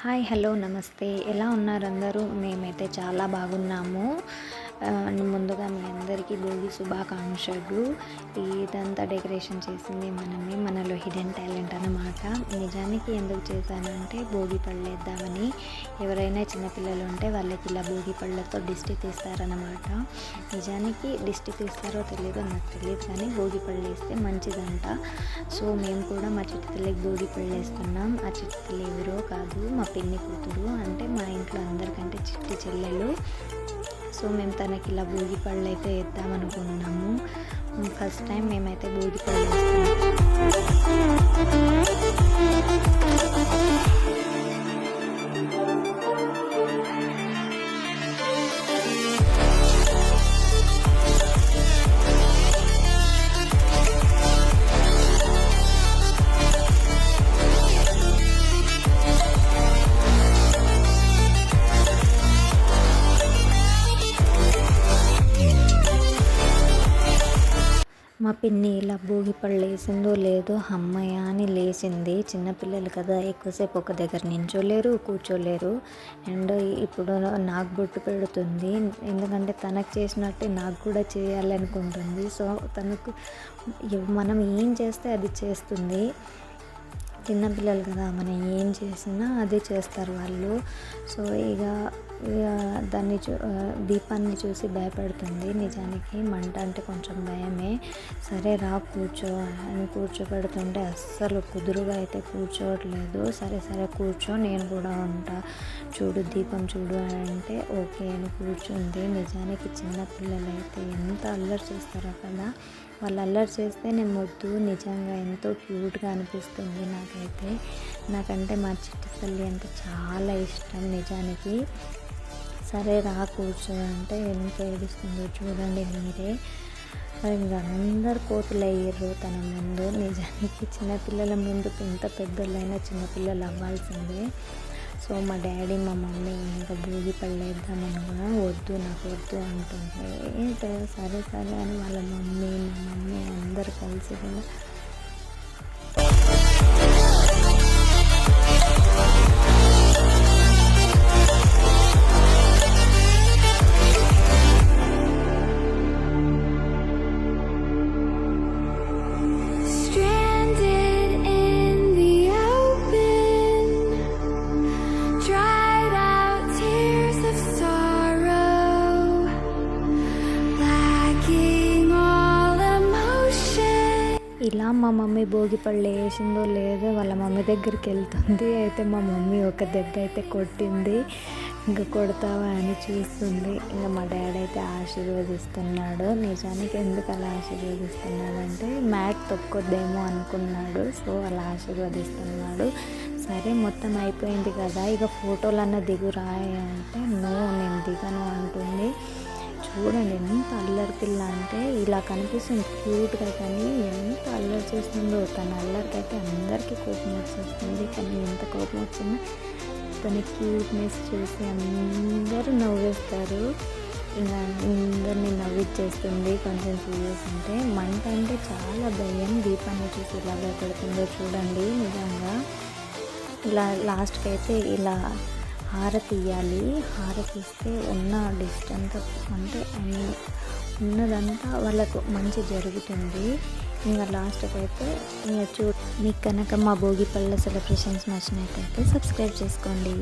Hi hello నమస్తే. ఎలా ఉన్నారు అందరూ? మేమైతే చాలా బాగున్నాము. ముందుగా మీ అందరికీ భోగి శుభాకాంక్షలు. ఇదంతా డెకరేషన్ చేసింది మనమే, మనలో హిడెన్ టాలెంట్ అన్నమాట. నిజానికి ఎందుకు చేశానంటే భోగి పళ్ళేద్దామని. ఎవరైనా చిన్నపిల్లలు ఉంటే వాళ్ళకి ఇలా భోగి పళ్ళతో దిష్టి తీస్తారనమాట. నిజానికి దిష్టి తీస్తారో తెలియదో నాకు తెలియదు, కానీ భోగి పళ్ళు వేస్తే మంచిదంట. సో మేము కూడా మా చిట్టుతల్లికి భోగి పళ్ళు వేస్తున్నాం. ఆ చిట్టుతల్లి ఎవరో కాదు, మా పిన్ని కూతురు, అంటే మా ఇంట్లో అందరికంటే చిట్టి చెల్లెలు. సో మేము తనకి ఇలా భోగి పళ్ళు అయితే వేద్దామనుకున్నాము. ఫస్ట్ టైం మేమైతే భోగి పళ్ళు వేస్తున్నాం. మా పిన్ని ఇలా భోగి పళ్ళు వేసిందో లేదో అమ్మయ్య అని లేచింది. చిన్నపిల్లలు కదా, ఎక్కువసేపు ఒక దగ్గర నించోలేరు, కూర్చోలేరు. అండ్ ఇప్పుడు నాకు బొట్టు పెడుతుంది, ఎందుకంటే తనకు చేసినట్టే నాకు కూడా చేయాలనుకుంటుంది. సో తనకు మనం ఏం చేస్తే అది చేస్తుంది. చిన్నపిల్లలు కదా, మనం ఏం చేసినా అదే చేస్తారు వాళ్ళు. సో ఇక దాన్ని దీపాన్ని చూసి భయపడుతుంది. నిజానికి మంట అంటే కొంచెం భయమే. సరే రా కూర్చో అని కూర్చోబెడుతుంటే అస్సలు కుదురుగా అయితే కూర్చోవట్లేదు. సరే సరే కూర్చో, నేను కూడా ఉంటా, చూడు దీపం చూడు అంటే ఓకే అని కూర్చుంది. నిజానికి చిన్నపిల్లలు అయితే ఎంత అల్లరి చేస్తారో కదా, వాళ్ళు అల్లరి చేస్తే నేను వద్దు. నిజంగా ఎంతో క్యూట్గా అనిపిస్తుంది నాకంటే మా చిట్టి తల్లి అంటే చాలా ఇష్టం నిజానికి. సరే రా కూర్చో అంటే ఎంత ఏడుస్తుందో చూడండి మీరే. ఇంకా అందరు కోతులు అయ్యారు తన ముందు. నిజానికి చిన్నపిల్లల ముందు ఎంత పెద్దోళ్ళైనా చిన్నపిల్లలు అవ్వాల్సిందే. సో మా డాడీ మా మమ్మీ ఇంకా భోగి పళ్ళు వేద్దామనుకున్నా, వద్దు నాకు వద్దు అంటుంది. సరే సరే అని వాళ్ళ మమ్మీ మా మమ్మీ అందరు కలిసి కూడా ఇలా మా మమ్మీ భోగి పళ్ళు వేసిందో లేదో వాళ్ళ మమ్మీ దగ్గరికి వెళ్తుంది. అయితే మా మమ్మీ ఒక దెబ్బ అయితే కొట్టింది. ఇంకా కొడతావా అని చూస్తుంది. ఇంకా మా డాడీ అయితే ఆశీర్వదిస్తున్నాడు. నిజానికి ఎందుకు అలా ఆశీర్వదిస్తున్నాడంటే మ్యాట్ తొక్కొద్దేమో అనుకున్నాడు. సో అలా ఆశీర్వదిస్తున్నాడు. సరే మొత్తం అయిపోయింది కదా, ఇక ఫోటోలన్నా దిగురా అంటే నో నేను దిగను అంటుంది. చూడండి ఎంత అల్లరి పిల్ల అంటే, ఇలా కనిపిస్తుంది క్యూట్గా, కానీ ఎంత అల్లరి చేస్తుందో. తన అల్లరికి అయితే అందరికీ కోపం వచ్చేస్తుంది. కానీ ఎంత కోపం వచ్చినా తన క్యూట్నెస్ చూసి అందరూ నవ్వేస్తారు. ఇంకా అందరినీ నవ్విచ్చేస్తుంది. కొంచెం సీరియస్ అంటే మంట అంటే చాలా భయం. దీపాన్ని చూసి ఇలా భయపడుతుందో చూడండి. నిజంగా ఇలా లాస్ట్కి అయితే ఇలా హారతి ఇవ్వాలి. హారతి ఇస్తే ఉన్న డిస్టెన్స్ అంటే ఉన్నదంతా వాళ్ళకు మంచి జరుగుతుంది. ఇంకా లాస్ట్కి అయితే ఇంకా మీకు కనుక మా భోగి పళ్ళ సెలబ్రేషన్స్ నచ్చినట్టయితే సబ్స్క్రైబ్ చేసుకోండి.